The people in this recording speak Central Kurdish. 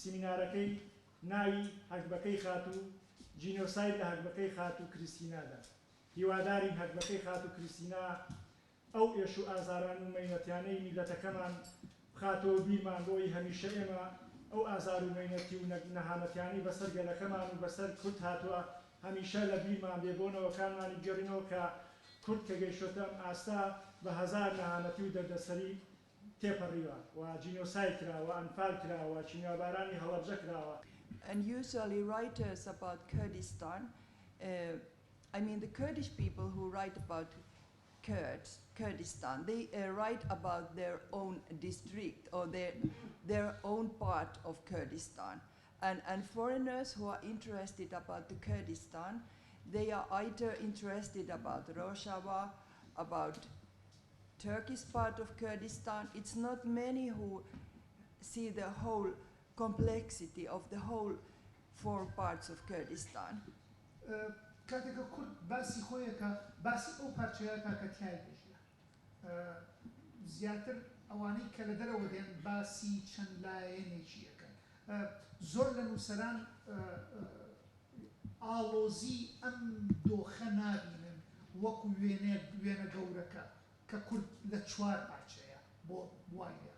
سیمینارەکەی ناوی هەکبەکەی خات و جینۆساید لە هەکبەکەی خات و کریستینادا. هیوادارین هەکبەکەی خات و کریستینا ئەو ئێش و ئازاران و مەینەتیانەی میلەتەکەمان بخاتەوە بیرمان بۆی هەمیشە ئێمە ئەو ئازار و مەینەتی و نەهامەتیانی بەسەر گەلەکەمان و بەسەر کورد هاتووە هەمیشە لە بیرمان بێبوونەوەکانمانی گەڕینەوە کە کورد کە گەیشتە ئاستا بە هەزار نەهامەتی و دەردەسەری تێپەڕیوە و جینۆساید کراوە، ئەنفال کراوە، چینیابارانی هەڵەبجە کراوە. And usually writers about Kurdistan, I mean the Kurdish people who write about Kurdistan, they write about their own district or their own part of Kurdistan. And foreigners who are interested about the Kurdistan, they are either interested about Rojava, about Turkish part of Kurdistan. It's not many who see the whole complexity of the whole 4 parts of Kurdistan. کاتێکە کورد باسی خۆیەکە باسی ئەو پارچەیەکە کە تیای دەژێت زیاتر ئەوانەی کە لە دەرەوە دێن باسی چەند لایەنێکی یەکەن. زۆر لە نووسەران ئاڵۆزی ئەم دۆخە نابینن وەکو وێنە گەورەکە کە کورد لە 4 پارچەیە بۆ وایە.